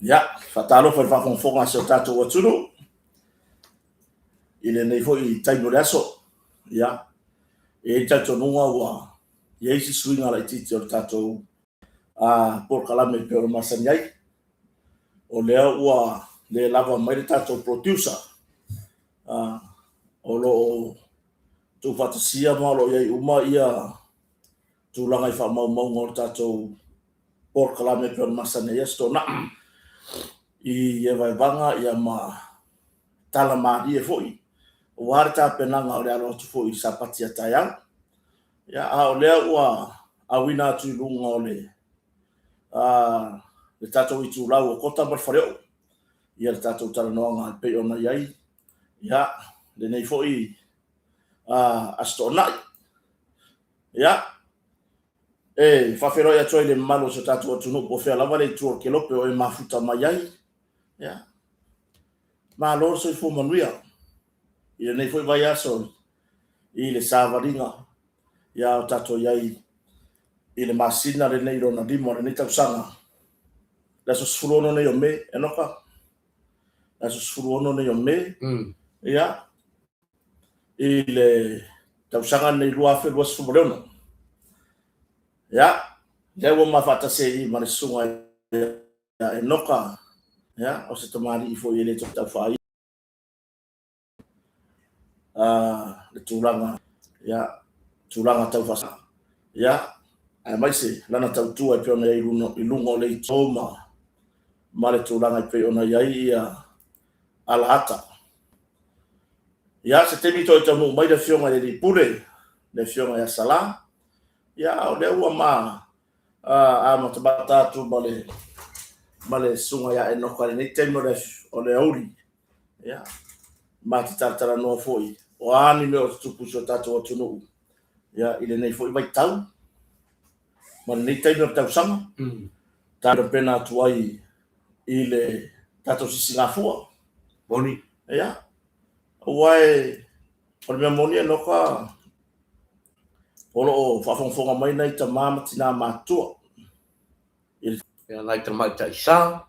Ya, fatalo fa fonga se tato watsuno. Ile nei fo I taimo leso. Ya. E tato nunga wa. Ye isi swinga la titi o tato por kalame pe o masanyai. O lea ua le lava mai tato producer. O lo tu fatasia ma lo ye uma ia tu langa fa mau ngor tato por kalame pe o masanyai sto na. I e vai vanga ia ma tala mari e foi. O harta penanga o le alo tu foi sapati ataya. Ya o le ua awina tu lunga o le le tato I tu lau o kota mar fareo. Ia le tato tala noanga pe ona iai. Ya le nei foi asto nai. Ya whawhero ia toi le malo so tato o tunu po whea lava le tua ke lope o e mafuta mai ai. Ya ma lor so I fu manuia. Ia nei foi vai aso I le savaringa. Ya o tato iai I le masina le nei rona dimo le nei tausanga. La so sfurono nei o me, enoka. La so sfurono nei o me. Ya. I le tausanga nei lua fe lua sfurono. Ya. Lewa mafata se I ma le sunga ya enoka. Ya. O se tamari I fo I le tau whai. Le tūlanga. Ya. Tūlanga tau whasa. Ya. Ai mai se lana tau tua pe ona I lungo le toma. Ma le tūlanga pe ona iai ia alahata. Ya se temi toi tamu mai le fionga le pule. Le fionga ya sala. Ya o le ua ma matabata tu ma le sunga ya enoka le temo le o le auri. Ya. Ma te tartara no foi. O ani me o tupu so tato o tunu. Ya ile nei foi vai tau. Ma nei temo tau sama. Taro pena tuai I le tato si Singapore. Boni. Ya. Wai o me moni no ka o whafonga mai nei ta mama tina matua. Ya nai ta mai ta isa.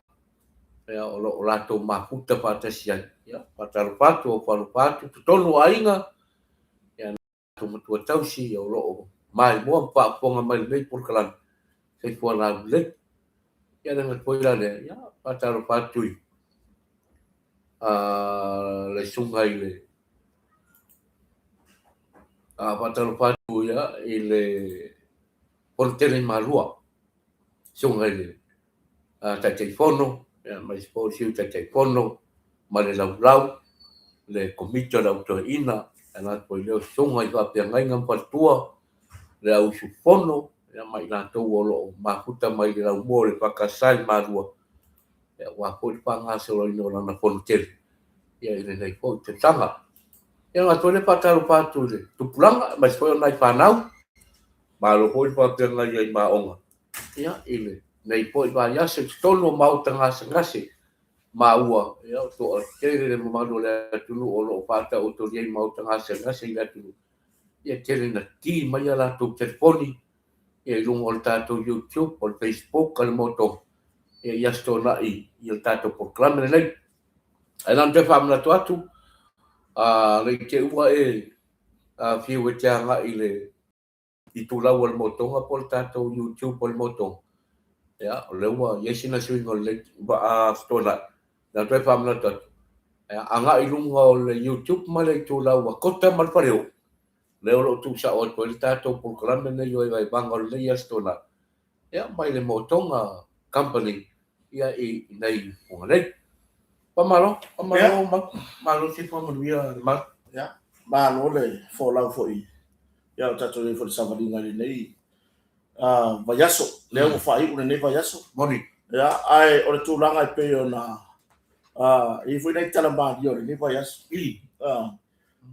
Ya o lato mafuta patasia. Ya pataru patu o paru patu tonu ainga. Ya tu matua tausi ya o mai mo pa ponga mai nei por kalan. Sai fo la le. Ya dengan poila le ya pataru patu. Le sungai le. Pataru patu ya ile portele malua. Sungai le. Ta telefono, ma sposi ta telefono, ma le lau le komito la autoina, ana po le sungai va pe ngai ngam patua, le au sufono, ya mai na to wolo mafuta mai le lau mo le pakasai marua. Ya wa po pa nga se lo no na fontel. Ya ile nei po te tanga. Ya nga to le pataru patu le. Tu pulanga ma po nai fanau. Ma lo po pa pe ngai ai ma onga. Ya ile nei po va ya se tolo mau tanga ngase ma ua ya to kere le mau le tulu o lo pata o to ye mau tanga ngase ya tulu ya kere na ti mai la to telefoni e lung o tato YouTube o Facebook al moto ya sto na I tato proclame le ai te fam na to atu le ke ua fi we tanga ile I tu la o moto ngapol tato YouTube o moto ya lewa yesina swing le ba stola na te fam na tot anga ilunga le YouTube ma le tu la wa kota mal pareo le lo tu sa o polita to program ne yo vai bangol le ya stola ya mai le motonga company ya I nei ngale pamalo si po mo ya ma Ya. Ma lo le fo lau foi. Ya o tato le fo savaringa le nei. Vayaso. Le o fai una nei vayaso. Moni. Ya ai o le tūlanga I pe ona I fui nei tala mari o le nei vayaso.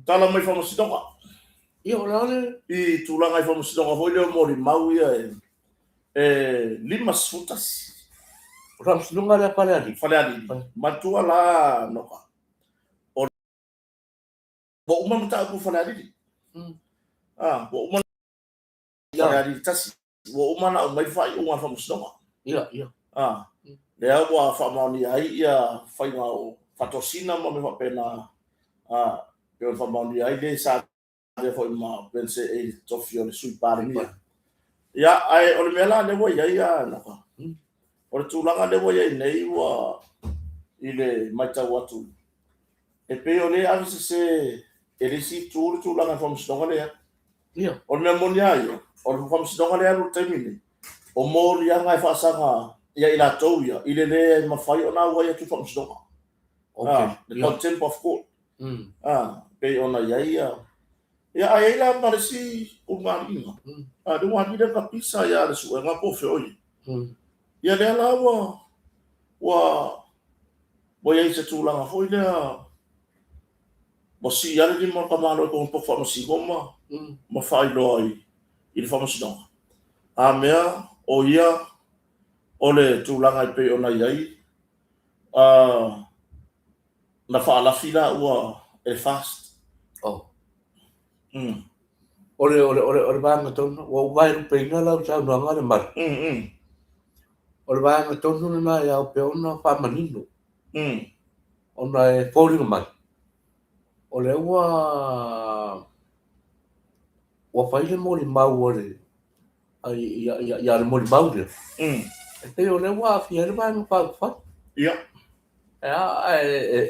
Tala mai whamasitoka. I o le I tūlanga I whamasitoka hoi leo mori mau ia lima sutas. Rams lunga le paleari. Faleari. Matua la noka. O bo uma mata ku faleari. Bo uma faleari tasi. Bo uma na mai fai uma whamasitoka. Ia. le wa fa mauni ai ia fai ngau fatosina mo me fa pena pe fa mauni ai le sa le foi ma pense e tofio le sui pare ni ia ai o le mela le voi ia na ka o le tulanga le voi nei wa ile mata watu e pe o le avise se ele si tulanga from stonga le ia o le monia ia o le from stonga le lu temini o mo ia ngai fa sanga ia ila toia ile le mafai ona wa ia tu from stonga the contempt of court pe ona ia ai la marisi umanina de wa ni de kapisa ya le su nga po fe oi ia le la wa ia se tulanga foi le mo si ya le mo kamalo ko po fa mo si goma mo fai loi il fa mo si no a mea o ia o le tulanga pe ona iai na fa la fila ua e fast Ore banga tono o vai pe na la sa no ngare mar ore banga tono na ya pe ona fa manino ona e fori mai ore wa fai le mori mau ore ai ya le mori mau le e ore wa fi le banga fa ia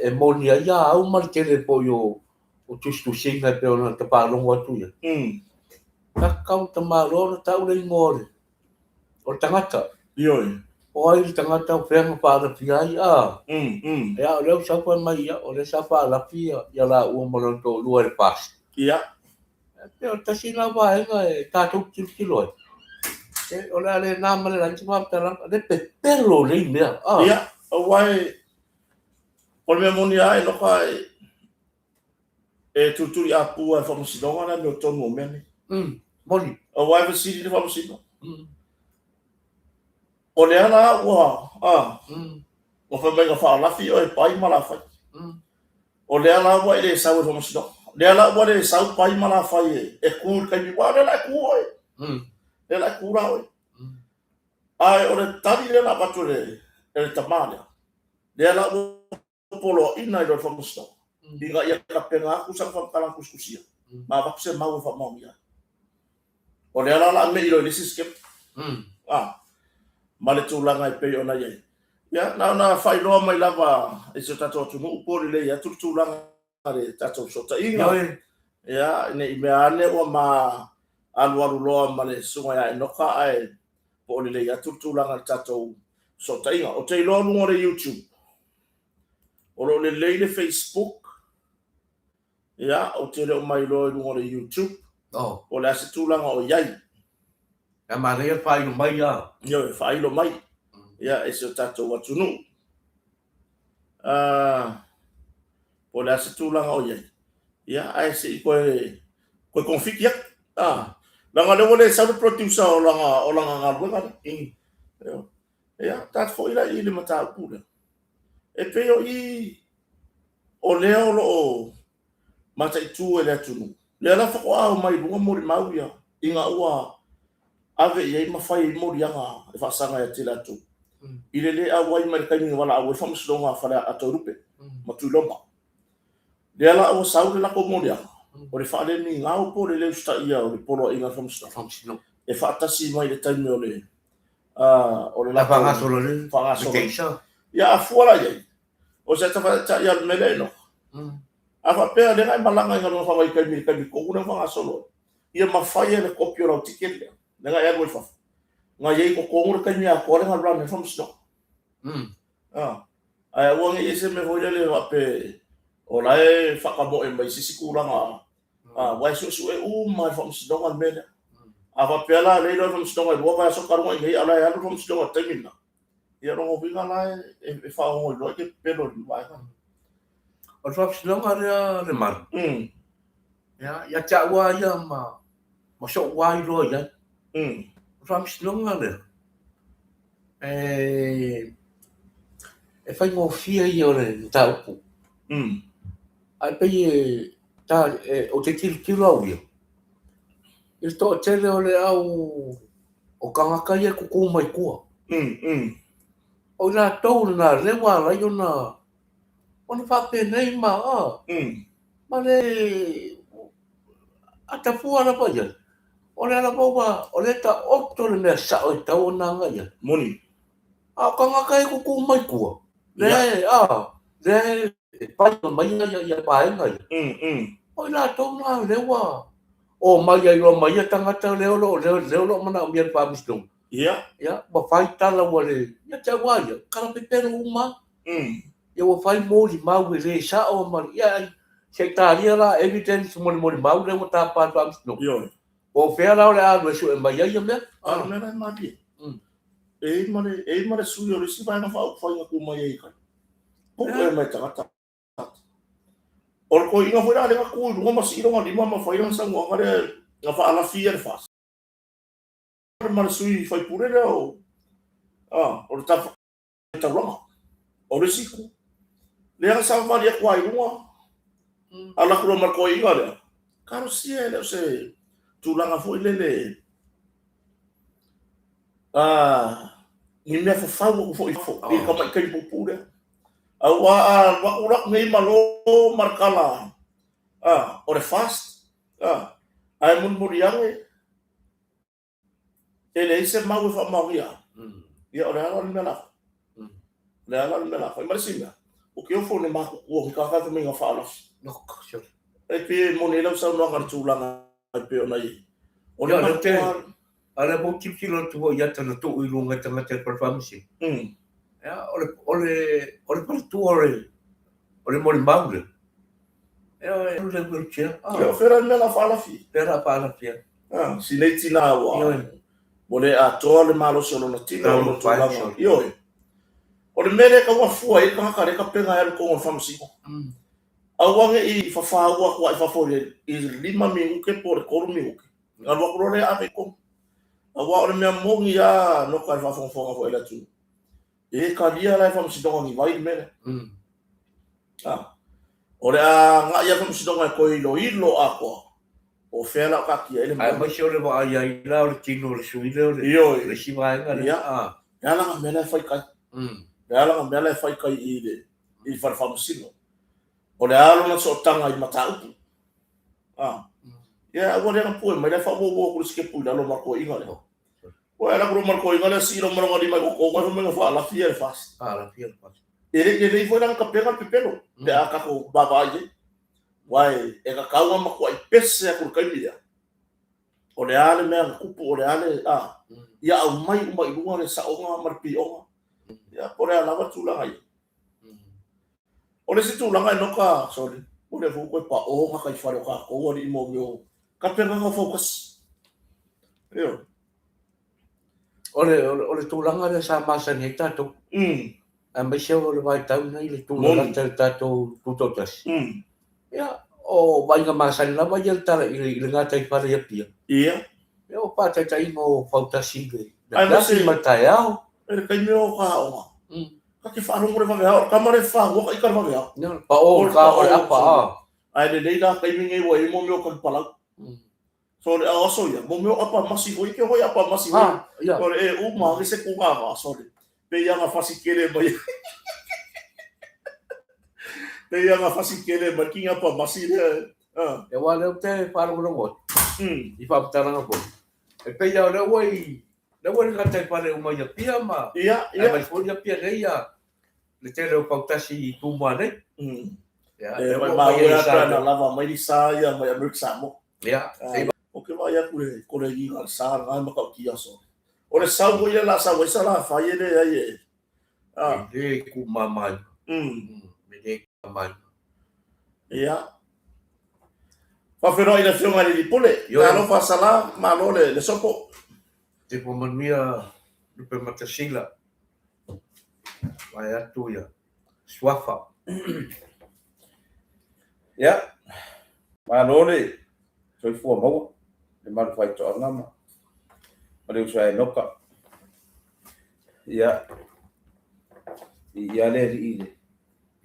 e moni ya au mar ke le pollo o tu singa pe ona te pa longo atu ia ka kau ta malo ta ule ngore o tangata ioi o ai tangata o fenga pa la fia ya o le sa pa mai ya o le sa pa la fia ya la o mo to luar pas ia pe o ta sina va e ta tu kilo e o le na ma le lan ma ta la de pelo le mea ia o vai o me monia e no kai e tu ya pu e fa mo si donga na no ton momene moni o vai va si de fa mo si no o le ala o fa me fa la fi o e pai mala fa o le ala wa ile sa o mo si no le ala wa le sa pai mala fa e ku ka mi wa le la ku oi le la ku ra oi ai o le tari le na patu le tamale le ala polo ina i fa mo si no Inga ia ka penga aku sang fa kala kuskusia ma va se mau fa mau ia o le ala me ilo lisi skep ma le tulanga i pe ona ia ya na fa ilo mai lava e se tato tu no po le ia tu tulanga le tato sota inga ya ne i me ane o ma alu lo ma le sunga ya no ka ai po le ia tu tulanga tato sota inga o te ilo no le YouTube o le le Facebook ya o te reo mai loe lungo le YouTube o le ase tūlanga o iai e ma rea whai no mai a yo e whai lo mai ya e se o tatou watunu o le ase tūlanga o iai ya ai se i koe konfiki ya langa lewo le saru producer o langa ngaluenga ya tat fo ila i le mata upule e peo i o leo lo o mata i tu e le atunu le ala fa o mai lunga mori mau ia inga ua ave ia ma fai mori anga e fa sanga ya tila tu ile le a wai mai kai wala a fa msonga fa la atorupe ma tu lomba le ala o saule la ko mori anga o le fa le ni ngau po le sta ia o le polo inga fa msonga e fa tasi mai le taimi o le la fa solo le fa solo ya fuala ia o se ta fa ta ia meleno Apa pea le ngai malanga inga no fa mai kai ko una fa solo. Ia ma fai le kopio la tiket le. Nga ia go fa. Nga ye ko una kai mia ko le ngala me from stock. Ai wo ngi ese me ho le ape o la e fa ka mo e mai sisi ku la nga. Wa su e ma from stock al mele. Apa pea la le from stock lo va so ka ro ngi ala ya from stock termina. Ia ro vinga la e fa ho lo ke pelo va. O fa silonga le mar ya cha wa ya ma so wa i ro ya o fa silonga le e fa mo fia i ore ta pu ai pe ta o te kilo au ia esto tele ole au o kanga kai ku mai ku o la tau na le wa la yo na ona fa pe nei ma ma le ata fu ala pa ya ona la pa o le ta otto le me sa o tau na nga ya Moni. a ka nga kai ku mai ku le le pa mai ya pa nga ya o la tau na le wa o mai ya yo mai ya tangata le lo mana mi pa mistung ya ba fai tala wale ya tawa ya kala pe pero uma ya wa fai mo li mau le sa o ma ya sectaria la evidence mo mau le ta pa mistung Yo. o fe la le a so mai ya me Me na mati. Mare su yo le si vai na fa ku mai ai kai. Po mai tangata. Or ko inga foi ale ku ngo ma si ro di mama fai ron sang ngare nga fa ala fier fas. Mare sui fai pure o or ta ronga. O le siku. Le sa va dia kwai runga. Ala ku mar ko inga le. Karo si ele se tulanga foi lele. Ni me fa fa ko foi fo. E ka mai kai pure. Wa urak nei malo markala. Ore fast. Ai mun muriange. Ele ise mau fa maria. Ya ora ala mela. Le ala mela. Foi marsinga. O que eu for ne ma ko ka ka me nga fa ala. no sure E pe monela sa no ngar tulanga pe ona i. Ya, ala mo kilo tu ya tana tu i lunga tanga te performance ya ole par tu ole mo maule ya ole mo chia Yo fera mela fa ala fi. pera pa la pia Si nei tina wa. Mole a tole malo solo na tina o tulanga. Yo. O le mele ka wa fua i ka re ka penga ya ko fa msiko. Awange i fa wa ko fa fo i lima mi ke por ko mi uke. Ngal wa ko le ave ko. Awa o me mongi ya no ka fa fo fo ela tu. E ka dia la fa msiko ngi vai mele. Ore a nga ia fa msiko ngai ko ilo ako. O fela ka ki ele. ai ma sure ba ya ila o tino le suile le siva nga ya la mele fa kai. Ya la mele fa kai i fa msiko. Ore alo na so tanga i matau. Ya agora era pô, mas ele falou o curso que pula lo marcou inga le. O era pro marcou inga le si lo marcou di mai ko ko me fa la fiel fast. La fiel fast. Ele foi na capela pepelo. De aka ko babaje. Wai e ka kawa ma ko ai pese a kur kai dia. O le ale me ku po le ale ya au mai lunga le sa onga mar pi onga. Ya por ala va tula ai. O le si tula ngai no ka sorry. O le fu ko pa o ka kai fare ka ko ri mo yo. Kapena nga focus. Yo. Ole tulanga le sa masa ni tato. Amba o le vai tau nei le tulanga tato tutotas. Ya, o vai nga masa na vai el tara i le ngata i pare pia. Ia. Ya o pa tai mo falta sigue. Ai Na si mataiao. Ele kai me o ka o. Ka ki fa ro mo fa ka mare fa o ka ka fa ya. No, pa o ka o apa. Ai le da kai me ngai wa mo me o ka pala. So le also ya mo me apa masi ho ke ho ya apa masi ho ko e u ma se ku ga va so le pe ya nga fasi kele ba pe ya nga fasi kele ba ki apa masi le e wa le te para mo ngo i pa tara nga po e pe ya le wai nga te pare uma ya pia ma ya mai fo ya pia le ya le te le pa tasi tu ma ne ya e ma ya na lava mai sa ya mai amursa mo ya o ke vai a kule i ga sa nga ma ka ki aso o le sa mo ya la sa wa sa la fa ye le ye le ku mama me le mama ya fa fero ina fio ngani di pole ya lo fa sala ma lo le sopo te po mania le pe matasila vai atu ya swafa ya ma lo le foi fu mo le mal fai to na ma le usai noka ya le ile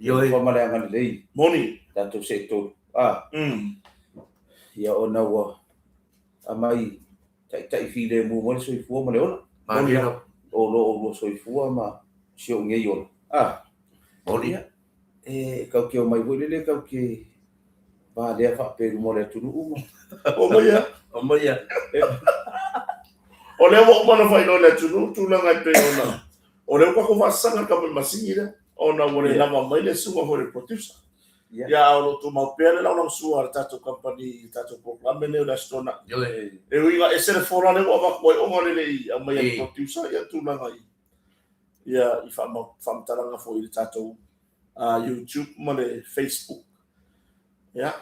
yo fa male ngan le moni tanto se to ya ona wa amai tai fi le mo mo soi fu mo le ona ma ni no o lo soi fu ma sio ngeyo Oli. kau ke mai boleh kau ke ba dia fa pe mo le tu uma O mai ya. O le mo mana fai no le tu la ngai pe ona. O le ko fa sanga ka pe masira. Ona mo le lava mai le suwa ho le producer. Ya o tu mau pele la ona suwa tato company tato program ne la stona. E winga e se fora le o va o ngale le a mai producer ya tu la ngai. Ya i fa talanga fo i tato YouTube mo le Facebook. Ya.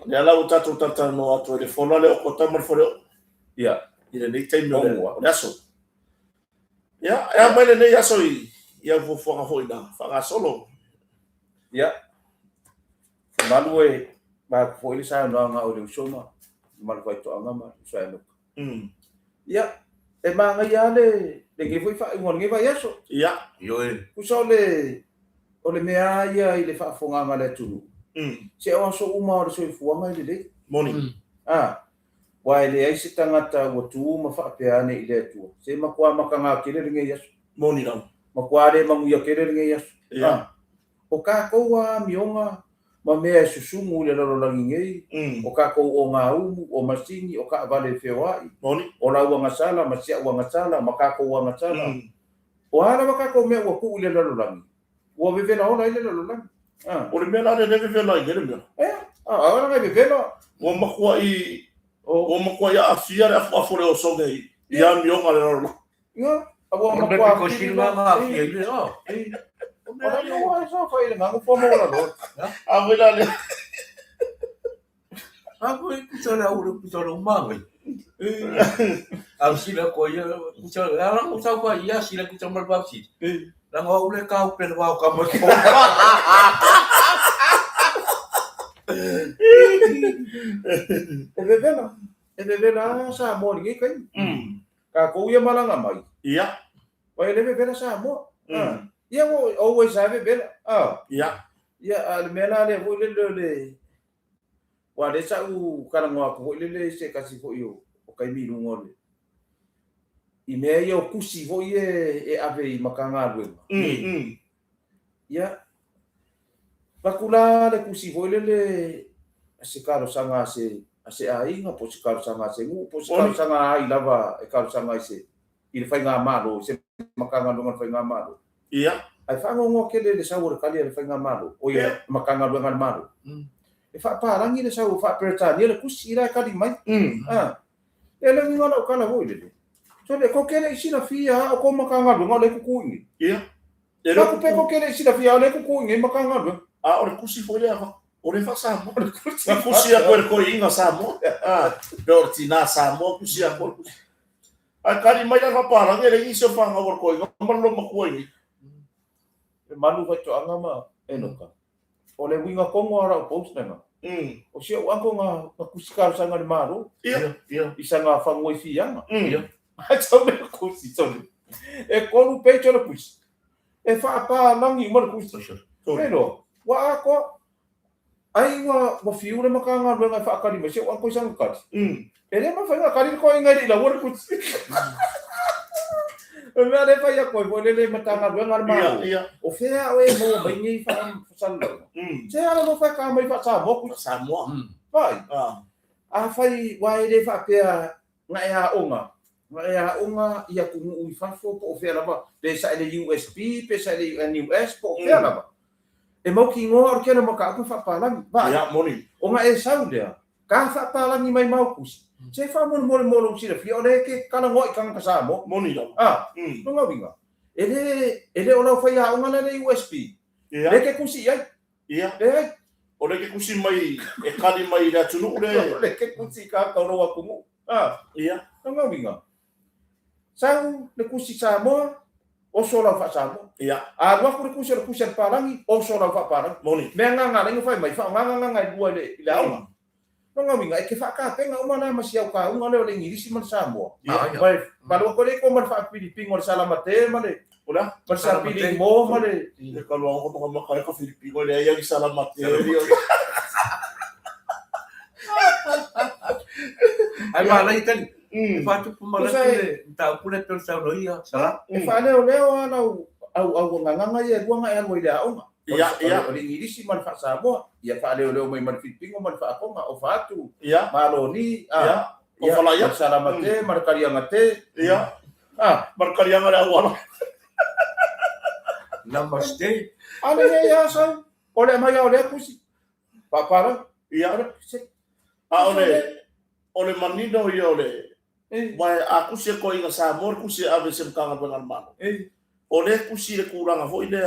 Ya la o tato tata no ato le fora le o kota mo fora. Ya. Ile nei time no o aso. Ya, mai le nei aso i ia fo fo nga fo ina. Fa solo. Ya. Malu ba fo ile sa no nga o le soma. Malu fa to nga ma sa no. Ya. E manga ya le ke foi fa ngon nge va yaso. Ya. Yo Ku so le o le mea ia ile fa fo nga le tulu. Se o so uma o so fu nga ile. Morning. Wai le ai se tangata o tu ma fa pe ane ile tu. Se ma kwa makanga kile nge yaso. Morning now. Ma kwa le ma muya kile nge yaso. Ya. O ka ko wa mionga ma mea susumu le lo langi ngei. O ka ko o nga o masini o ka vale fewai. Morning. O la wa ngasala ma sia wa ngasala ma ka ko wa ngasala. O ala ma ka ko me wa ku le lo langi. O ve na ona ile lo langi. O le mena le neve vela i le mena. Ona ngai ve no. O makua i a afia le afo le o songe i. Ia mionga le lo. Ia. Abo ma makua ko silma nga ile o. Ona no wa so fa ile ngangu fo mo la lo. A vela le. Aku kusala ulu kusala umang. Ang sila ko ya kusala lang ko sa ko ya sila ko chamar babsi. Lang wa ule ka upen wa ka mo. Vela sa mo ngi kai. Ka ko ia malanga mai. Ia. Wa ile vela sa mo. Ia wo always have vela. Ia. Ia al mena le wo le wa le sa u kala ngo ko le se kasi fo yo o kai mi lu ngole. I me yo kusi fo e ave i makanga lu. Ia. Pakula le kusi fo le se karo sanga se ai nga po se karo sanga se ngu po se karo sanga ai lava e karo sanga se i le fai nga malo se makanga lu ngal fai nga malo. Ia. Ai fa ngo ke le sa wo kali le fai nga malo o ia makanga lu ngal malo. E fa parangi le sa o fa perta ni le kusi ira kali mai. E le ngala o kala ho ile. So le ko kele isina fia o ko makanga lu ngal le ku ni. Ia. E le ko pe ko kele isina fia le ku ni makanga lu. O le kusi fo le ava. O le fa samo. O le kusi a ko inga samo. Dortina samo kusi a ko. A kali mai la parangi le iso fa nga ko inga malo makua ni. E malu vai to anga ma enoka. O le winga kongo ara o post na. O se o anko nga kusikar sanga le maro. Ia. Isa nga fa ngoi fianga. Ia. Ai so me kusi so. E kolu pecho le kusi. E fa pa langi mo le kusi. Pero wa ako ai wa fiu le makanga le nga fa kali me se o anko sanga kali. E le ma fa nga kali ko inga di la wo kusi. Me ale fa ya ko le matanga le nga maro. O fea o e mo mai ni fa sala. Se ala no fa ka mai fa sa mo ku sa mo. Vai. A fai wai le fa pe nga ya onga. Nga ya onga ia ku u fa fo po fe la ba. Le sa le USB pe sa le NUS po fe la ba. E mo ki ngo or ke na mo ka ku fa pa la. Va. Ya moni. O nga e sa u le. Ka fa pa la ni mai mau ku. Se fa mo mo si le fi o le ke kala ngo i ka ka sa mo. Moni la. No nga winga. Ele o la fa ya onga le USB. Ia. Le ke ku si ai. Ia. Le o le ke kusi mai e kali mai la tunu le ke kusi ka ka ro aku mu ia nga winga sang le kusi sa mo o so la fa sa mo ia a wa ku kusi parangi o so la fa parang moni me nga le fa mai fa nga dua le la nga winga e ke fa ka pe nga uma ma sia ka nga le ngi si man sa mo vai ba ko le ko man fa Pilipino or salamate male Ola, sa piling mo male. Kalau ako to makaya ka Filipino le ay salamat. Ai malai kan. Fatu pumalai ta pula per sa roia. Sala. E fa leo ana au nganga ia ruanga e alwa ia onga. Ia. O ingirisi man fa Samoa, ia fa leo mai man Filipino man fa akonga o fa atu. Ia. Maloni, O falaya. Salamate, markarianga te. Ia. Markarianga le awala. Namaste. Ane ia sa. Ole mai ole kusi. Papara. Ia. Ole manino ia ole. Wai aku se ko inga Samoa ku se ave sem kanga bengal mano. Ole ku si le kuranga fo ile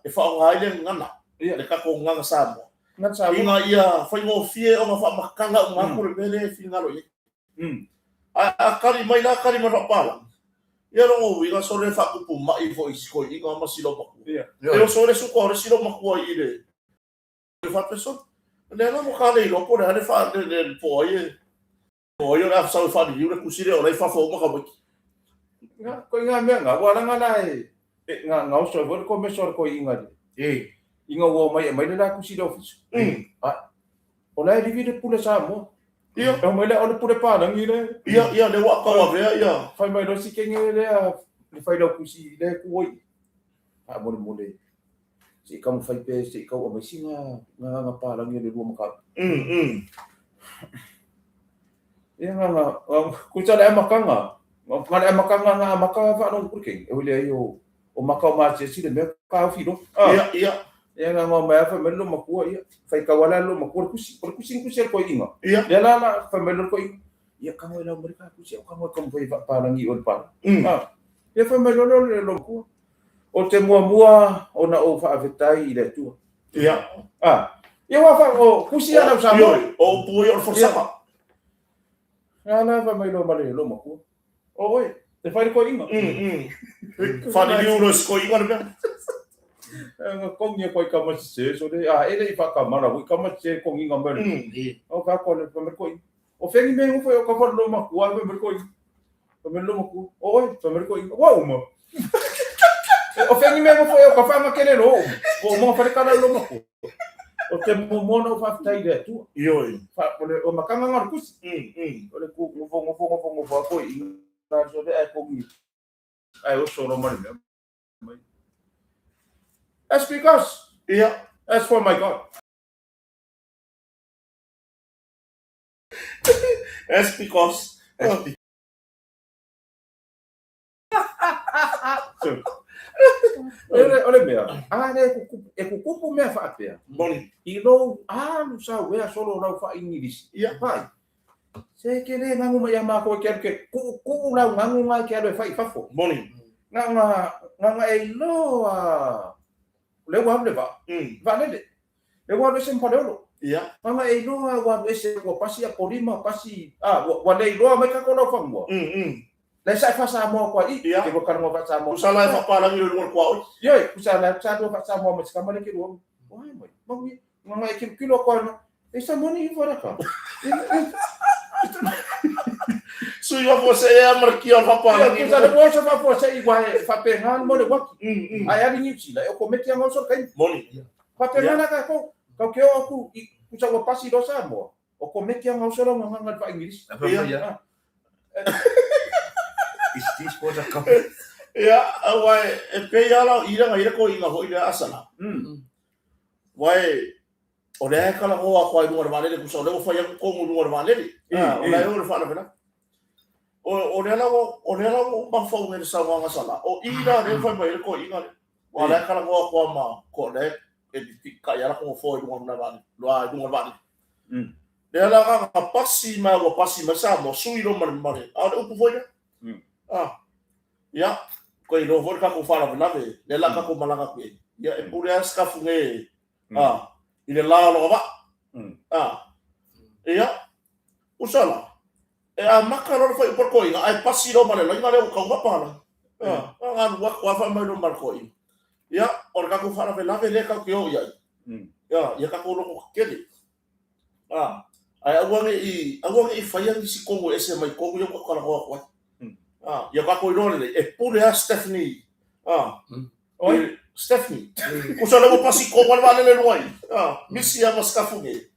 e fa nga ile ngana. Le ka ko nganga Samoa. Ngan Samoa. Inga ia fa ngo fie o nga fa makanga nga ku le bele fingalo ye. Akari mai na kari ma pala. Ia rongo inga sore fa ku mai fo isko inga masilo maku. Ia sore su ko silo maku ile. Fa peso. Le na mo kale lo ko le fa de po ye. O yo na sa fa di ure kusire o le fa fo mo ka mo. Nga ko inga me nga wala nga nai. Nga so vor ko me sor ko inga. Inga wo mai la kusire office. O la divide pule Samoa. Ia, o mai le o pule pa nang ile. Ia le wa ka wa ve ia. Fai mai do si kenge le le fai do kusi le kuoi. Mo si kamu fai pe si kau o mai singa nga pa nang ile lu maka. Ia nga kusa le makanga. Ngana makanga nga maka fa no kurke. E le yo o maka ma si le me ka fido. Ia. Ia nga mai fa me lu makua ia. Fai ka wala lu makua kusi ko inga. Ia. Ia la fa me lu ko inga. Ia kamu la mereka kusi kamu fai pa nang i on pa. Ia fa me lu makua. O te mua o na o fa avetai ile tu. Ia. Ia wa fa o kusi ana Samoa. O puoi o forsapa. Ana fa mai lo male lo makua. Oi, te fai ko inga. Fa di uno sko inga be. Nga kong ye ko ka se so de ele fa ka mara wi ka se kong inga mer. O ka ko le mer ko. O fengi me ngo foi o ka fa lo makua be mer ko. Ka mer lo makua. Oi, fa mer ko inga. Wow mo. O fengi me ngo foi o ka fa ma kele lo. O mo fa ka lo makua. O te mono fa tai de tu. Ioi. Fa o makanga ngar kus. O le ku ngo ko inga. Na so de ai ko mi. Ai o so ro mari. That's because, that's for my God. That's because. Ole mea. E kukupu mea whaapea. Boni. I lo, nu sa wea solo rau wha ingirisi. Ia. Pai. Se kere ngangu mai ama koe kere ke kuku rau ngangu ngai kere whai whafo. Boni. Nganga e lo le wa le va. Va le. Le wa le sem padolo. Ia. Nganga e lo wa ese wa pasi a polima pasi. Wa le lo mai ka ko lo fangwa. Le sa fa sa mo kwa i. Ke ko kan mo fa sa mo. Usala fa pa lang yung kwa. Yo, usala sa do fa sa mo mas kamale ke ro. Wai mai. Mami, nganga e kilo ko no. E sa mo ni fora ka. So yo você é marquinhos papá. Você não pode fazer você igual fa pengan mo le wak. Ai ali ni chila, eu cometi ang so kai. Boni. Fa pengan ka ko. Ka ke aku kusa wa pasi do sa mo. O cometi ang so lo nganga fa English. Iya. Istis po sa ka. Ia, wai e pe ya la ira ngai ko inga ho ira asala. Wai o le kala ho a kwai mo vale ku so le fa ya ko mo vale. O la yo fa na pena. O le la ba fo ngai sa nga sala. O ira le fa mai ko inga. Wa le kala ho ko ma ko le e ka ya la ko fo mo na vale. Lo a mo vale. Le la ka pasi ma sa mo sui lo mare. A o ku fo ya. Ya, ko ilo vor ka ko fala na ve. Le la ka ko malanga ku. Ya e pure as ka fu nge. Ile la lo ba. Ia. Usala. E a makaro foi por ko inga ai pasi lo male lo inga le ko ba pa. Nga wa ko fa mai lo mar ko. Ya, or ka ko fala ve la ve le ka ko ya. Ya ka ko lo ko kele. Ai agora i faiang si kongo ese mai kongo yo ko kala ko. Ya ka ko lo le e pure a Stephanie. Oi, Stephanie. Kusa le mo pasi ko wal vale le loi. Misi ya mas ka fuge.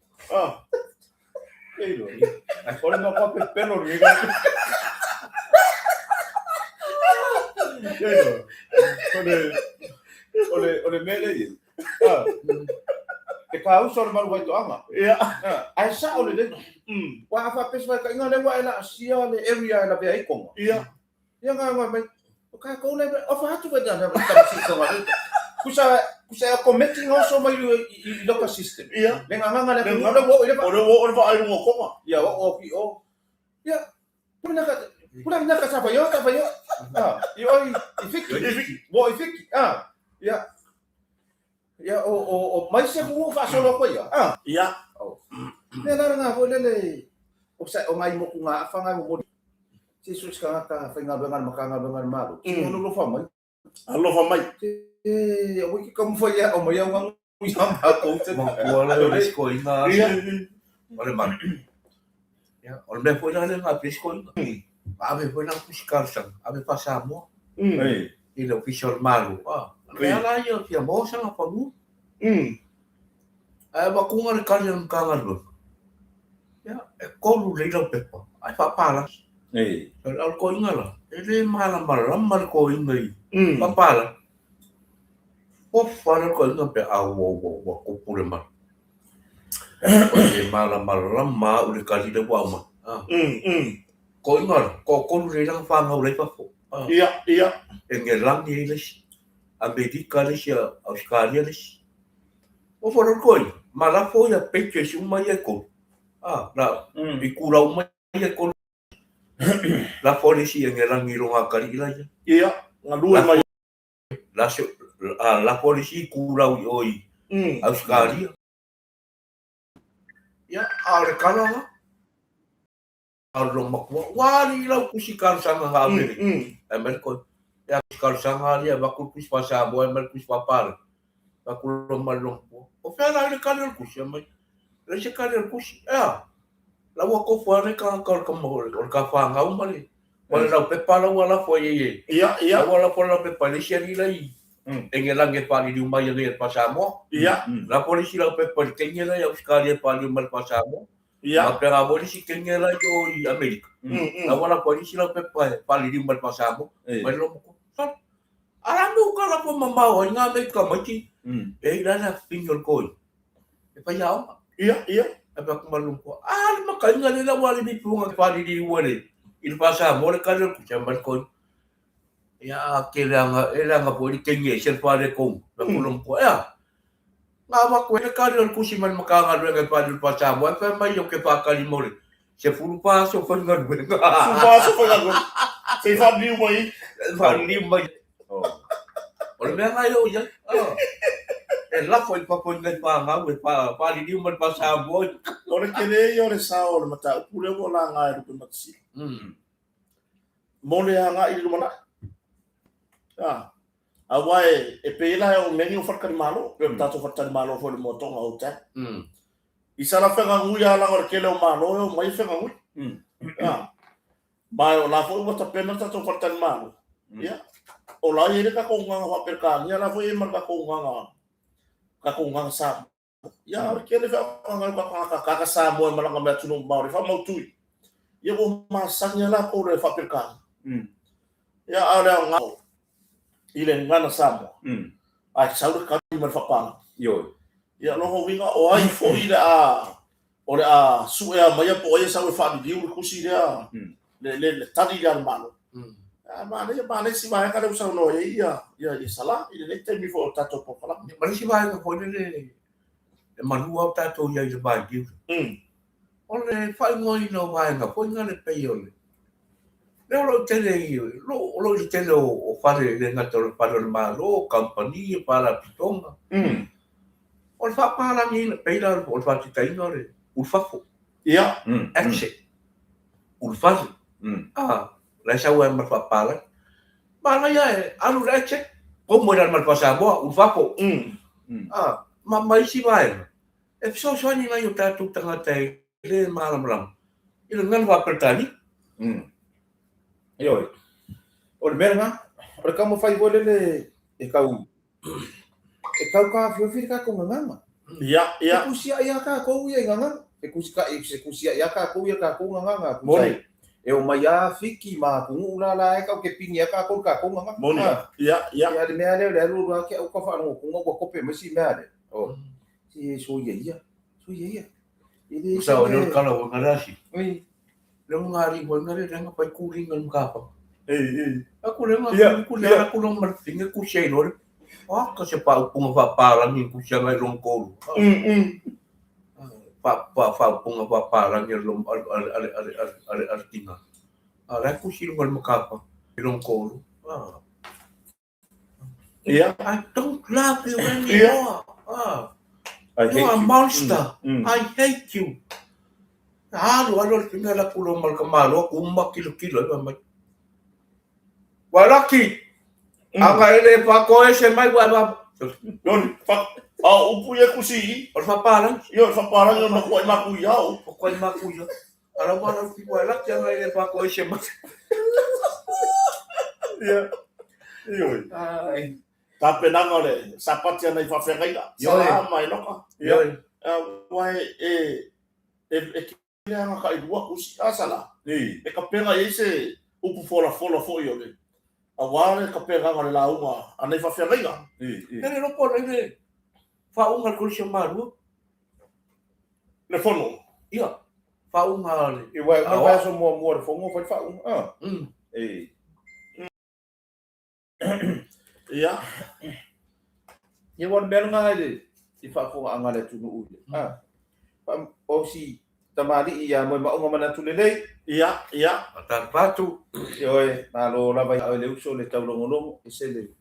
Pero, agora no pa pelo ni. Pero, ole mele. Te ka uso le malu to anga. Ia. Ai sa ole le. Wa fa pes vai ka inga le wa ela sia le area la be ai konga. Ia. Ia nga mai. Ka ko le o fa tu vai dana ta si konga. Kusa committing also mai i local system. Ia. Le nga le Ore va ai ngo konga. Ia o. Ia. Pula na ka sa fa yo. Yo ifiki. Wo ifiki. Ia. Ya o mai se mo fa solo ko ya. Ia. Le la nga ho le. O mai mo kunga fa nga mo. Si sus ka fa nga bengan makanga bengan malu. Sino lo fa mai. Alo fa mai. O ki kom fa ya o mai wang yang ba ko te. Mo wala le sko ina. Ia. Ole man. Ya, ole me foi na le na pesco. Ave foi na piscarsan, ave pasamo. Ile official malu. Kaya yo pia mo sa nga pagu. Ba kunga le kanya kanga lo. Ya, ko lu le lo pepa. Ai fa pala. Al ko inga la. Ele malam mal ko inga. Pa pala. O fala ko inga pe wo ko pure ma. Ele malam ma ule kali de wa ma. Ko inga ko lu le lang fa nga ule pa fo. Ia. Engelang ni les. Amerika les ya Australia les. O fora ko. Mala fo ya peche suma ya ko. La ikura uma ya ko. La polisi yang ngelang ngilong akali ila ya. Ia. Ngalue mai. La polisi kurau oi. Australia. Ya, ale kala la. Alo makwa. Wali lau kusikar sanga ngabere. Amerika. Ya kusikar sanga dia bakul kus pasabo, Amerika kus papar. Bakul malong po. O fela ale kala kus ya mai. Lese kala kus. Ya. Lawa ko fare ka mo ka fa nga umali. Wala la pepa la wala fo ye. Ia. Wala fo la pepa le sia ni lai. Engelang e pali di umay le pasamo. Ia. La polisi la pepa kenya la Australia pali umal pasamo. Ia. Pero polisi kenya la yo Amerika. La wala polisi la pepa pali di umal pasamo. Malo mo ko. Arandu ka la po mamaw nga Amerika mati. La na pinol ko. E pa yaw. Ia. Apa kumalungko. Makanya nila wali di punga pali di wali. Il pasamo le kalo ku chamban ko. Ya kailangan po itingge siya pare ko. Nakulungko. Nga makwela kalo ku si man makangalo ng pali pasamo. Pa mayo ke pa kalimol. Siya full paso pa nga. Sumaso pa nga. Say family mo eh. Family mo. Wala ba ngayo yan? La foi pa po nga pa nga pali di man pasamo. Ore kele ore sao mata pule wala nga ru matsi. Mole nga ilu mana. Awai e pela o meni o fakar malo, pe tato fakar malo fo le motonga o ta. Isala fenga nguya la ore kele o malo o mai fenga ngui. Ba o la fo o ta pena tato fakar malo. Ya. O la yele ka ko nga wa perka, ya la fo e marka ko nga. Ka ko nga sa. Ya ore kele fa nga ka sa mo malang nga tunong ba ore fa mau tui. Ya o masanya la ko re fa perka. Ya ala nga ile ngana samo. Ai saur ka di mar fapang. Yo. Ya no ho vinga o ai fo ile ore su e maya po e saur fa di u kusi dia. Le tadi dia malo. Mana si mai ka de usau no ya sala ile le temi fo tato po kala. Mana si mai ko le manua tato ya le bai di. Ole fa ngoi no vai nga po nga le peiole. Lo tele o fare le ngato para el malo compagnia para pitonga. O fa para ni peira o fa titainore. O fa fo. Ia. Exe. O fa. La sawa ma fa para. Mana ya anu exe. Como era mal pasabo o fa fo. Ma mai si vai. E so ni na yo tatu tanga tai le malam ram. Ile ngan va pertani. Yo. Ol merga, ora kamo fai gole le e kau ka fio ka ko nganga. Ia. Kusia ya ka ko ye nganga. E kusia ya ka ko nganga. Mole. E o mai a fiki ma kungu la e ka ke pingi ka ko ka ko nga. Moni. Ya. Ya de mea le lu ke o ka fa no kungu ko pe masi mea le. O. Si so ye. So ye. Ini Sa o le kala o ngarasi. Oi. Le ngari o ngari le nga pai kuringa mkapa. Aku le nga Iya, ku le aku no martinga ku sei lor. Ah, ka se pa punga fa para ni ku se mai long kolu. Pa punga fa para ni long al tinga. Ala ku si long mkapa long kolu. Yeah. I don't love you anymore. You're a monster. I hate you. Alo tinggal aku lomal kemalo aku kilo mamai. Walaki. Anga ele pa ko ese mai wa. Don fa upu ya kusi. Or fa parang. Yo fa parang no ko maku ya. Ko maku yo. Ala wala ki walaki anga ele pa ko ese mai. Ya. Yo. Ai. Tapi nangole sapat ya na fa fega. Sama mai no ka. Yo. Wai nga ka idua kusi asala. E ka pega ese upu fola fo yo le. Awale ka pega ngale la uma anai fa fega. Nere no po le. Fa unga ko se maru. Le fono. Ia. Fa unga le. E wa so mo de fongo fa unga. Ia. Ye won bel nga le. I fa fo anga le tunu u. O si tamari ia mo ma unga mana tulele. Ia. Atar patu. Oi, na lo la vai le uso le tau longo esele.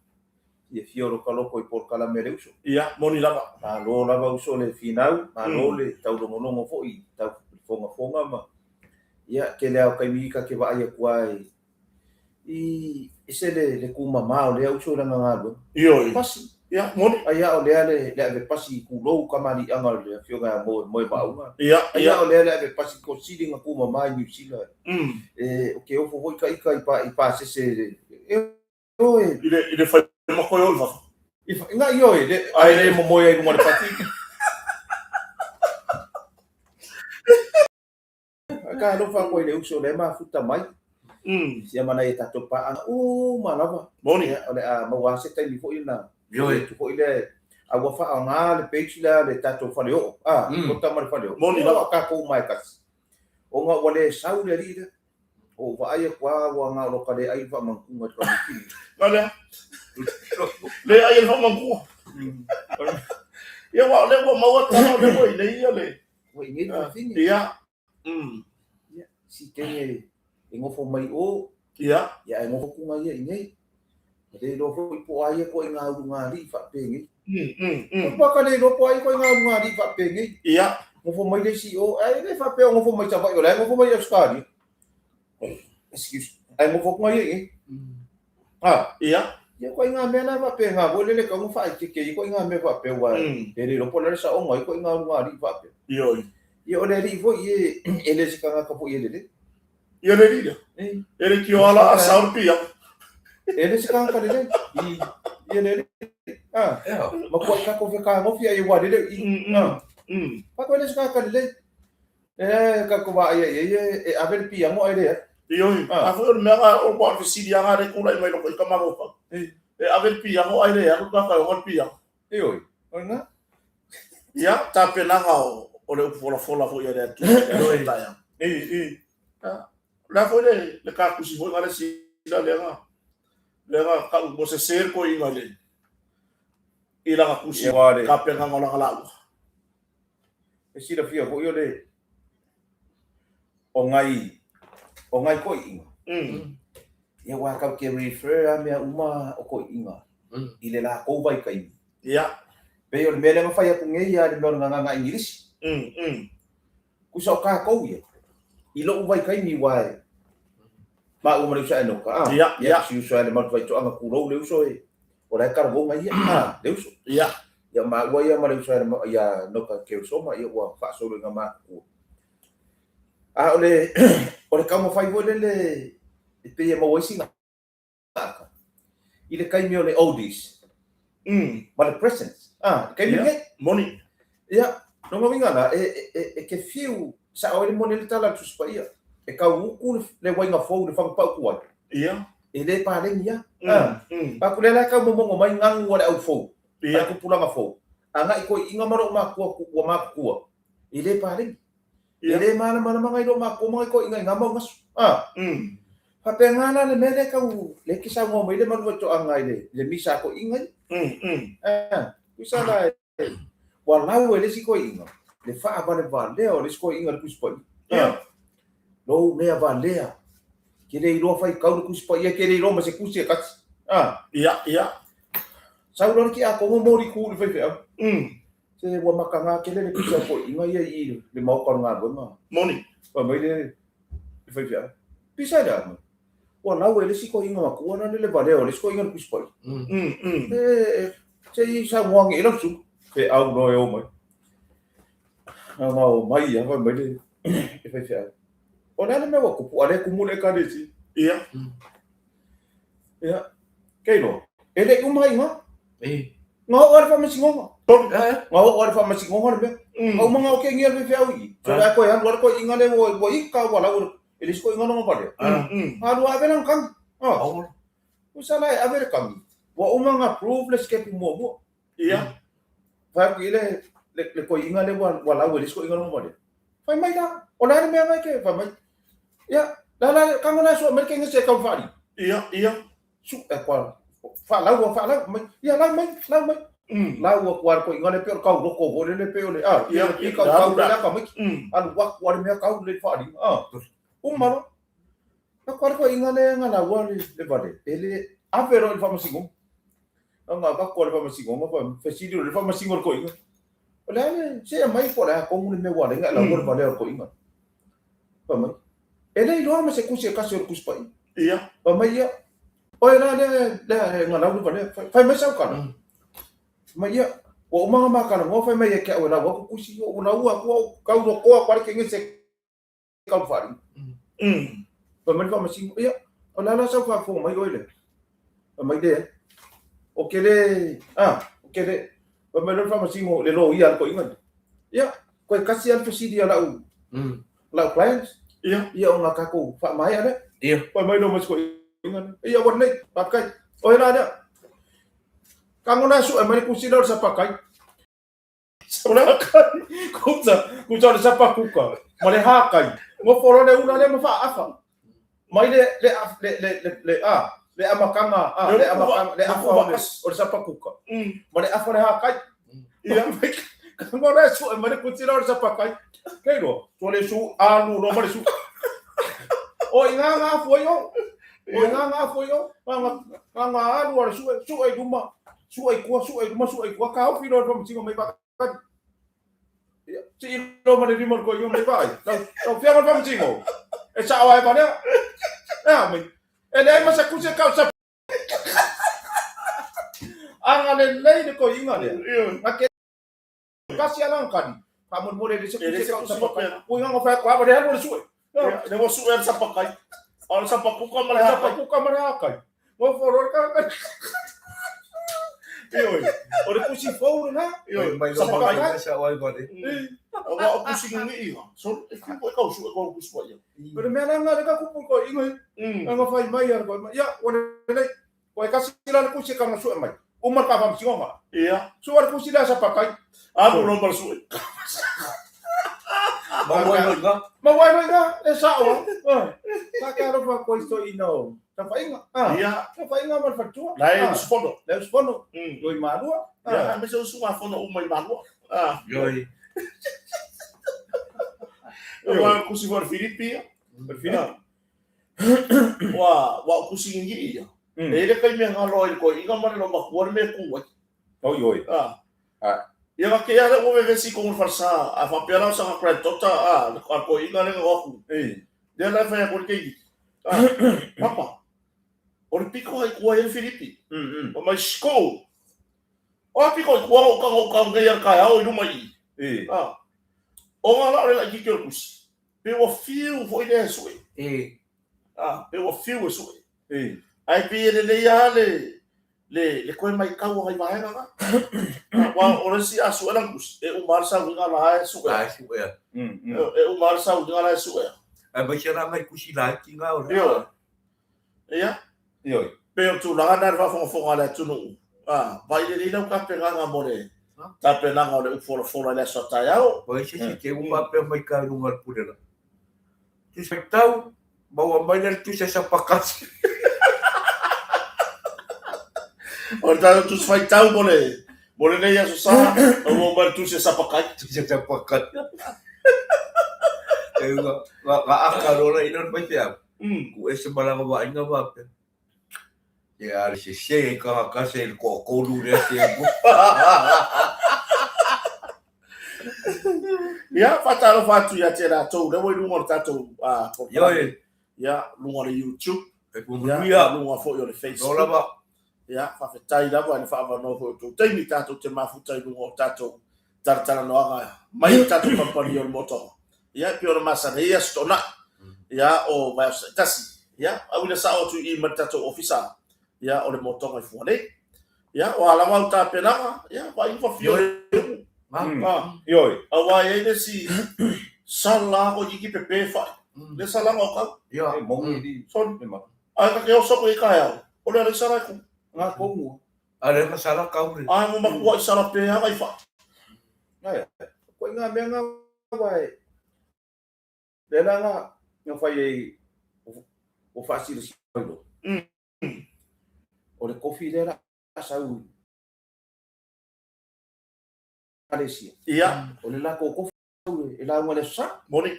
Ia fioro kaloko I por kala mere uso. Ia, moni lava. Na lo la va uso le finau, na lo le tau longo fo I tau fonga ma. Ia ke le au kai mika ke va ia kuai. I esele le kuma ma le uso la ngalo. Io. Pasi. Ia, moni. Ia o le pasi ku lo kamari angal le fioga mo ba unga. Ia. Ia o le pasi ko sidi nga kuma ma New Zealand. O ke o fo ika I pa se oi Ile fa ma ko yo va. Nga yo ai le mo moya I mo le pati. Ka lo fa ko le uso le ma futa mai. Sia mana e tato pa malava. Moni. Ole a mo wa se tai fo ina. Yo. Ko ile a wa fa nga le page la le tato fa le o. Ko ta ma fa le o. Moni la ka ko mai kas. O nga wale sau le ri. O va ai kwa wa nga lo ka le ai fa mankunga ka ki. Ngale. Le ai fa manku. Ia wa le wa ma ta le wa le ia le. Wa ngi na fini. Ia. Ya si ke ngofo mai o. Ia. Ya ngofo ku ngai ngai. Ele lo fo po ai ko nga ngari fa pe ngi. Ko ka le lo po ai ko nga ngari fa pe ngi. Ia. Ngofo mai le si o ai le fa pe ngofo mai cha fa yo le ngofo mai skadi. Excuse. Ai ngofo ku ngai ngi. Ia. Ya ko nga me na fa pe nga bo le ka ngofo ai ke ko nga me fa pe wa. Ele lo po le sa o ngai ko nga ngari fa pe. Io. Yo le ri fo ye ele si ka nga ka po ye le. Ia le ri. Ele ki ola a saupia. Ele se kan ka le. Ia le. Ma ko ka ko ka mo fia ye wa le. Pa ko le se ka le. Ka ko va ye a ver pia mo ele. Io. A fo me ga o ba fisidi anga re kula mai lo ka ma go pa. A ver pia mo ai le a ka ka o pia. Io. Ona. Ia, ta pena ga o le fola fo ia le tu. La fo le ka ku si fo ga le si la le ga. Le ga ka mo se ser ko I ngale. I la ku si ka pena ga la la. E si la fia fo yo le. O ngai ko inga. Ia wa ka ke refer a me uma o ko inga. I le la ko vai kai. Ia. Pe yo le mele ma fai ku ngai ia le nga English. Ku sa ka ko ia. I lo vai kai ni wai. Ma o mo sa no ka. Ia. Si uso le ma vai to anga ku lo le uso e. O la ka bo ngai ia. Le uso. Ia. Ya ma wa ya ma le uso ya no ka ke uso ma ia wa fa so le nga ma ku. Ole ka mo fai vole le te mo wisi na. Ile kai mi ole oldies. Ma le presents. Kai mi Moni. Ya, no mo vinga na e ke fiu sa ole mo le tala tu spa ia. e kau uku le wainga fou le whangpau kuai. Ia. E le pālengi ia. Mm. Aku le lai kau momongo mai ngangu wale au fou. Ia. Aku pulanga fou. Anga i koe inga maro makua kua makua. E le pālengi. E le mana mangai ro makua mai koe inga ngamau ngasu. Mm. Papengana le mele kau le kisa ngo mai le manu to anga le misa ko inga. Bisa lai. Walau ele si koe inga. Le faa vale leo le si koe inga le kuspa. Lo mea valea. Ke le ilo fai kau le kuspa ia ke le ilo ma se kusi kats. Ia. Saulor ki ako mo mori ku le fai fai. Se wa makanga ke le kusi ko inga ia i le mau kon nga bonga. Moni. Pa mai le fai fai. Bisa da. Walau ele si koe inga ma ku na le valeo le si koe inga le kuspa. Se i sa wang ilo su. Ke au no eu mai. Mau mai ya mai le fai fai. Ona le mewa kupu ale kumule kadesi. Ia. Ia. Keino. Ele umai nga. Ngau ora fa masingonga. Ngau ora fa masingonga le. Ngau manga o ke ngia le fiau i. So la ko yan ko inga le wo ika wala ur. Ele sko inga no pare. Halu ave nang kang. Usala ave kang. Wa umanga proof le skep mo. Ia. Fa ki le ko inga le wala ur sko inga no pare. Fa mai da. Ona le me mai ke fa mai. Ya, la kang na so mereka ngese kau fari. Ia. Su kwa fa la mai. Ya la mai. La kwa ko ingale pe kau roko vole le pe ole. Ia kau la ka mai. An wak war me kau le fari. Umaro. La kwa ko ingale ngala wa le vale. Ele avero le famasingo. Anga ba ko le famasingo ma fesidio le famasingo ko inga. Ole se mai ko la ko le me wa le ngala wa vale ko inga. Pa mai. Ele ilo ma se kusi kasi or kuspai. Ia. Pa mai ia. Oi la ngala lu pare. Fai mai sau kana. Mai ia. O manga makana ngo fai mai ke ora wa kusi o na ua ko kau ro ko kwar ke ngese kau fari. Pa mai fa masingo ia. Ona la sau fa fo mai oile. Pa mai de. O kele pa mai fa masingo le lo ia ko inga. Ia. Ko kasi al fesidia la u. La clients. Ia nga kako fa mai ada. Ia. Pa mai no mas ko ingan. Ia wan nei pakai. Oi la ada. Kangona su mai ku sidor sa pakai. Sora kai. Kuca sa pakuka. Male hakai. Mo foro le una le fa afa. Mai le amakanga le afa or sa pakuka. Male afa le hakai. Ia. Kangona su mai ku sidor sa pakai. Keiro, tole su anu no mare su. O inga foi yo. Nga anu ora su ai duma. Su ai kwa ka o fino from singo mai ba. Si no mare di mor ko yo mai ba. Tau fiaman from singo. E sa ai ba ne. Mai. Ele ma sa kuse ka sa. Anga le ko inga le. Ngake kasi alang kan. Kamu mulai disebut siapa? Punya ngofek apa dia boleh suai. Dia mau suai siapa kai? Orang siapa kuka malah kai. Mau forward kan? Iyo. Orang pusing forward na. Iyo. Siapa kai? Siapa awal kau ni? Awak pusing ni iya. So, kau suai kau pusing ya. Pero me alang ada kau kupul kau ingat. Angah fai mayar kau. Ya, orang ni. Kau kasih silan pusing kau suai mai. Umar ka fam singonga. Iya. Suar pusing dah siapa kai? Aku belum bersuai. Mawai nga sawa. Kakaro pa ko isto ino. Tapainga. Iya. Tapainga man fatua. Lain fono. Doi malua. Ya, mesmo suma fono umai malua. Yoi. Wa kusi for Filipi. Wa kusi ngi iya. Ele kai me ngaloi ko inga man lo makuar me ku. Oh yoi. Ia ka ia o me vesi con farsa a fa pera sa ka tota ko inga le ngo. Dia la fa ko ke. Papa. O pico ai ko ele Filipi. O mai sko. O pico ko ka ngai ka o no mai. O nga la la ki ke kus. Pe o fio foi de sui. Pe o fio sui. Ai pe le ia le koe mai kau ai vai nga. Wa ora si asu lang kus. E o marsa nga la su. E o marsa nga la su. mai sera mai kusila kinga ora. Yo. Ia. Yo. Pero tu langa na fa fonga le tunu. Vai le ina ka penga nga more. Ta penga nga le fora le sota yao. Pois se que um papel mai ka lungar pudera. Tu se tau bawa mai le tu se sapakas. Ora tu fai tau more. More ne ya susa. O mo tu se sapakai. Tu se sapakas. Ga akarora ina mai pia. Ku ese balanga ba inga ba. Ya se ka se ko lu re se. Ya fatalo fatu ya tera to le wo lungo tato Yo ya lungo le YouTube e ya lungo fo yo le Facebook Ola ba. ya fa fetai la wa fa va no to te mi tato te mafuta lungo tato tartara no aga mai tato pampani yo moto ya pior masane ya stona ya o va tasi ya awina sa o tu I matato ofisa ya o le moto ngai fuane ya o ala wa ta pena ya va info fio Yo. awa ene si sala ko jiki pepe fa le sala ngo ka Ya. Mo di. son Memang. ai ka yo so ko ikaya o le sala ko Nga ko mo. Ada masalah kau ni. ai mo makwa sala pe ha kai fa Ko nga me nga vai. Dela nga nga fai o fasil si lo. O le kofi dela asau. Alesia. ia O le la ko kofi e la mo le sa. moni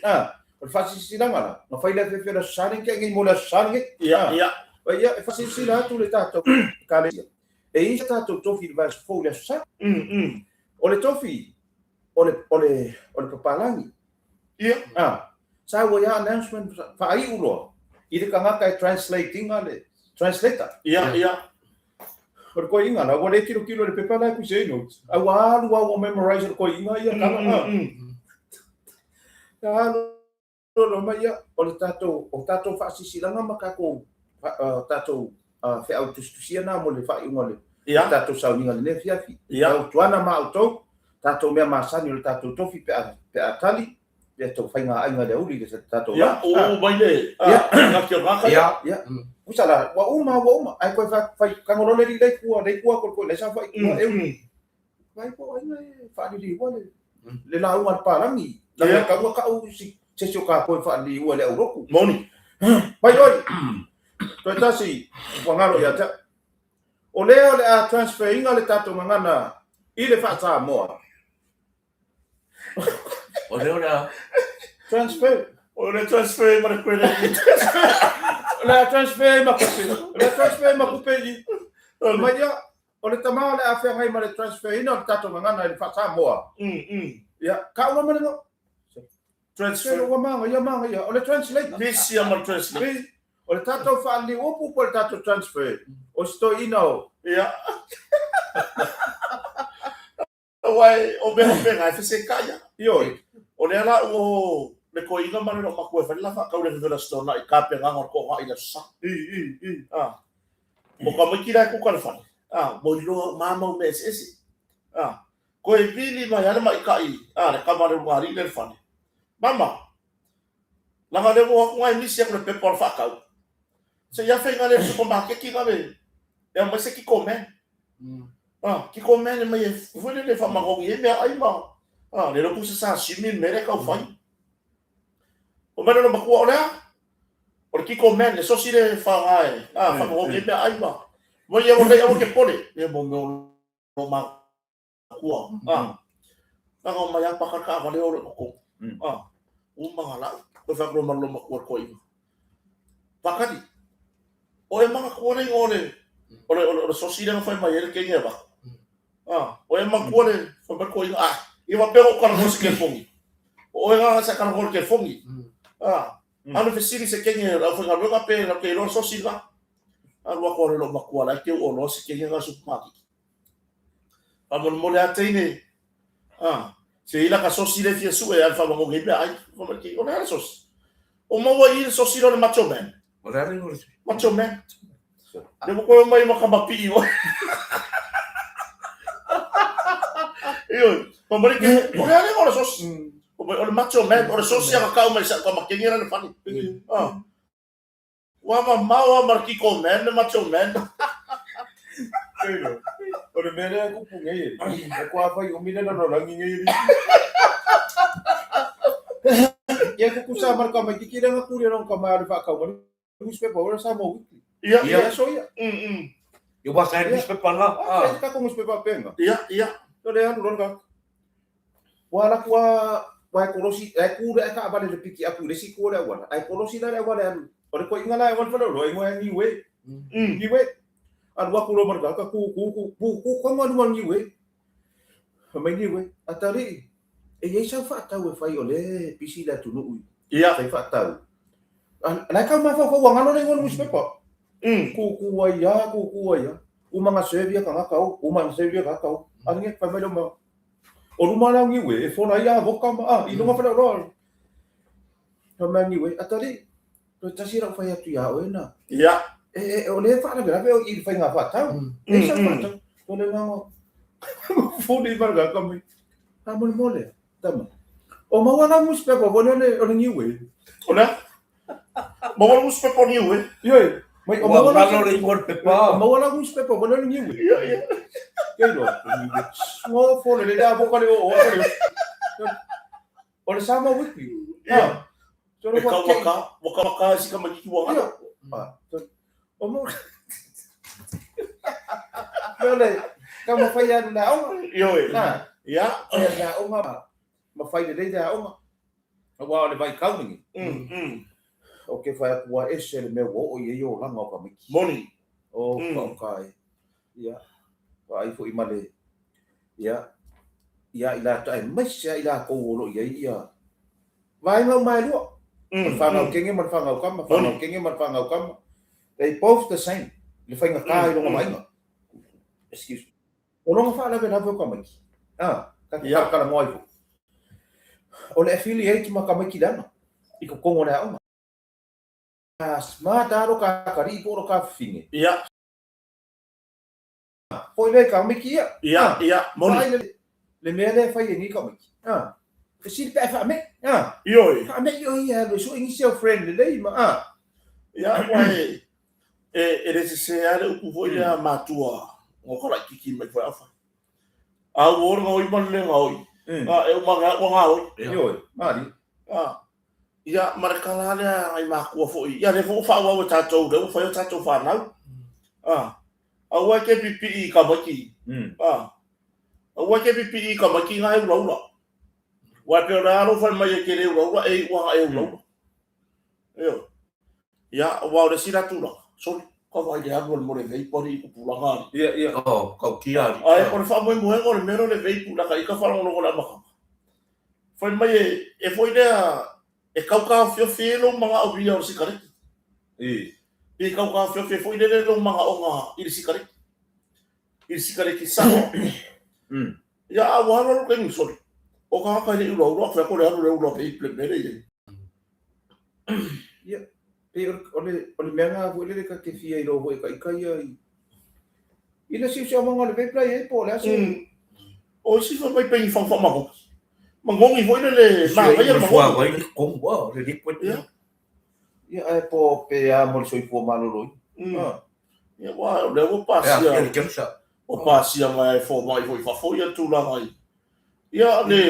O le fasil si la nga. Nga fai le fe le sa ke ngi mo le sa ngi. ia ia Ia e fasil si la tu le tato kalesia. E isa tato tofi vai fo le sa. O le tofi. O le papalangi. ia Sa wo ya announcement fa ai ulo. Ide ka nga kai translating ale. Translator. ia ia Por ko inga na wo le kilo le papala ku sei no. A wa wo memorize ko inga ia ka nga. Ya lo mai ya o le tato fa sisilanga makako tato fe autostusia na mo le fa ingole. ia Tato sa ninga le fiafi. ia Tuana ma auto tato me masani le tato tofi pe atali. Ya to fainga ainga le uli le tato. ia o mai le Ia. nga ki nga ka Ya. Usala wa uma ai ko fa kangolo le kua ko le sa fa vai ko ai fa di wa le la uma palangi la ka ka u si se ka ko fa di wa le euroku moni vai oi to tasi wa ngalo ya ta o le a transfer inga le tato mangana ile fa sa mo Ora transfer o le transfer ma ko le la transfer ma ko pe mai ya o le tama le a fa ngai ma le transfer ina tato mangana ile fa sa mo ya ka u ma le transfer Pero manga ya o le translate this ya ma translate o le tato fa li opu po le tato transfer o sto ino ia wai o be ngai fa se kaya yo o le ala o le ko inga mane no makua fa la fa ka le vela stona I ka pe nga ngor ko ha ina sa mo ka mo kira ku ka fa mo lo mama me ese ko e vili ma ya ma ka I le ka mare ngari le fa mama la ga le mo ngai mi se ko pe por fa ka se ya fe nga le su ko ma ke ki ga be ya mo se ki come ki come ne mai vole le fa ma go ye me ai ma le lo pusa sa shimi mere ka fai o mana no makua ora o ki come le so si le fa ai fa go ye me ai ma mo ye mo le o ke pole le mo no ma kua na go mai pa ka ka le o ko o ma la ko fa ko ma lo ma ko i pakati o e ma ko le o so si le no fa mai le ke ye ba o e ma ko le fa ba ko i I va pero con los que fongi. O era sa kan hol ke fongi. Ano fesiri se kenye la fonga lo pe la ke lo so silva. Ano ko lo makua la ke o lo se kenye ga su maki. Amo mo le atene. Se ila ka so sile fie su e alfa mo ngi ai mo ke o na so. O mo wa ir so silo le macho man. ora ringo. Macho man. De mo ko mai makabapi. Yo, pemberi ke, o le ora sos. o le macho man o le sosia ka mai sa ka makingira le fani wa mawa markiko man le macho man o le mele ku pungai e ko fa yo mile no rangi ngai ya ku sa marka mai kira nga ku ron ka ma fa ka mo newspaper ora sa mo ya so ya Yo vas a newspaper nga. ka ko newspaper penga ya to le anu ron ka wala ku wa kolosi e ku re ka ba le piki aku le si ko le wala ai kolosi le wala o le ko ingala e wala lo ngo ni we an wa ku lo mar ka ku ko mo ni we mai ni we atari e ye sa fa ta we fai ole pisi la tu no ya sai fa ta la ka ma fa wa ngalo le ngol newspaper ku wa ya o mga sevia ka ka o man sevia ka ka an nge pa mai lo ma o rumana ngi we e fona ya voka ma i no ma fa lo to ma ngi we atari to tasira fa ya tu ya o na ya o le fa na grave o i fa nga fa ta e sa fa ta to le ngo fu di marga ka mi ta mo mole ta ma o ma wana newspaper o le ngi we ona mo wala newspaper ni we yo mai o ma wana Lo de golpe ma wana newspaper o le ngi we ke lo mo fo le da boka le o le sama weekly so e ka waka si ka makiki wa o mo le ka mo fa ya na o yo na ya ya o ma fa le da o wa le vai ka ni o ke fa wa ese le me wo o ye yo la ngo ka mi moni o ka ya wa ai fo i male ya ila ta mai sia ila ko lo ya vai mai lo man fa ngau kenge man fa ngau kam they both the same le fa nga kai lo mai nga excuse o lo fa la bena vo kam ki ka ka ngoi ko o le affiliate ma kam ki dana i ko kongo na o smart aro ka ri po ro ka finge ya foi le kam ki ya moni le me le fa ni kam ki Kasi pa fa me. yo Fa me yo ya lo so initial friend le ma ya wai e se ale ku foi le matua o kala kiki me foi afa a wor ngoi man le ngoi e manga ngoi yo mari ya markala le ai ma ku foi ya le fo fa wa ta to le fo ta to fa na a wa ke pipi ka baki a wa ke pipi ka baki ngai lo wa pe ora ro fa mai ke le ro e wa e ro yo ya wa de sira tu lo so ko va ya do mo le vei pori ku pula ga ya Oh, kau kia. ai por fa mo mo ko le mero le vei pula ka ka fa no ko la ma foi mai e foi de e kau ka fio lo mga o via o sikare e kau ka fio foi de lo mga o nga i sikare ki sa ya wa ro ko ni so o ka ka le ro fa ko le ro pe ple ye ya pe ole menga vo le ka ke fia i ro vo ka ia ina si se mo ngale pe play po la so o si fa mai pe fa ma ko mangongi foi le ma Vai ya ir ma fora, vai ir com o ridículo. ya ai po pe a mo so i po malo ro ya wa le o É, pasia aquele que não sabe. o pasia mai fo mai foi fa foi tu la mai ya le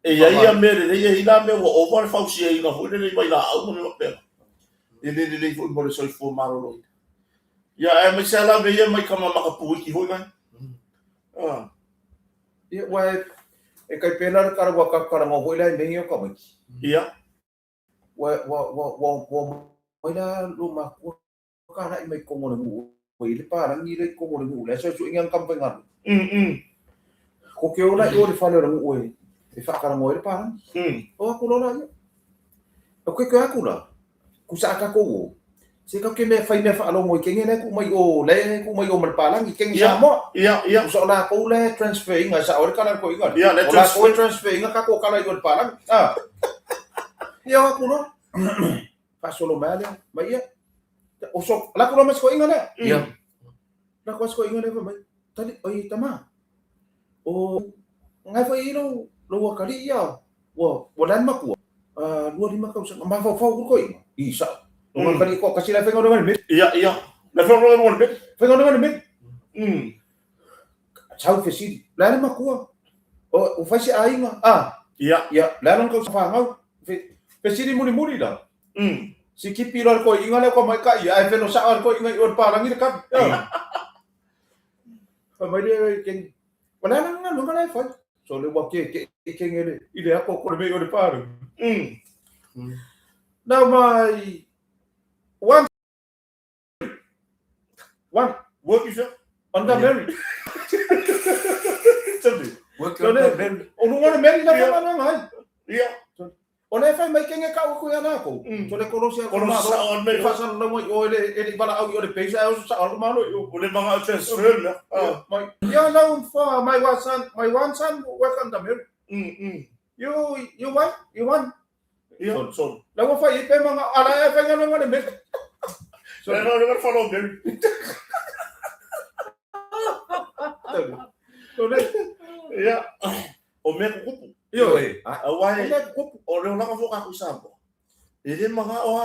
e ia me le ia me o va fa si e na foi le vai la au mo pe le foi mo so i fo malo ro ya e me sala be ia mai kama maka pu ki foi mai ya wa e kai pena ka wa ka mo vo la me yo ka mo ya wa mai la lu ma ko ka na mai ko mo ngu ko i le pa ni le ko mo ngu la so ingang kam pa nga ko ke ola i o le fa le ngu e fa ka mo le pa o ko lo la o ke ka ku la ku sa ka ko se ka ke me fa alo mo ke ngene ku mai o mal pa lang i ke sa mo ya so la ko le transfer inga sa o ka na ko inga ya le transfer inga ka ko ka la i o pa lang ya ko no pa solo male mai ya o so la ko mas ko inga na Ya. la ko ko inga na mai tali oi tama o ngai fa ilo lo wa kali ya wala makua. 2-5 kau sa mafau ko isa. Nung kali ko kasi la fengo naman bit. Iya. Na fengo naman bit. Fengo naman bit. Chau fesi. La makua. O fasi ainga. Iya, la nang kau sa fangau. Fesi di muli dah. Si kipi lor ko inga le ko mai ka ai feno sa ko inga or parang ni kan. Mai dia ken. Wala nang ngala fa. So le wa ke ngele. Ile ako ko me or parang. Now my one Work is up. on the married. Work on the married. Orang married na pa nang Iya. Ona fa mai kenga ka ko yana ko. So le korosia ko Kono ma sa on me. fa sa mo o ele bala au o le pesa o sa o malo yo. Ule mga transfer na. My ya now for my one son work on the married. You want? Iya. So. La mo fa ipe mga ala fa nga mga le. So no, never follow them. So le Iya. O me kupu. yo Awai. Ole kupu. O le na ka foka ku sampo. Ile mga o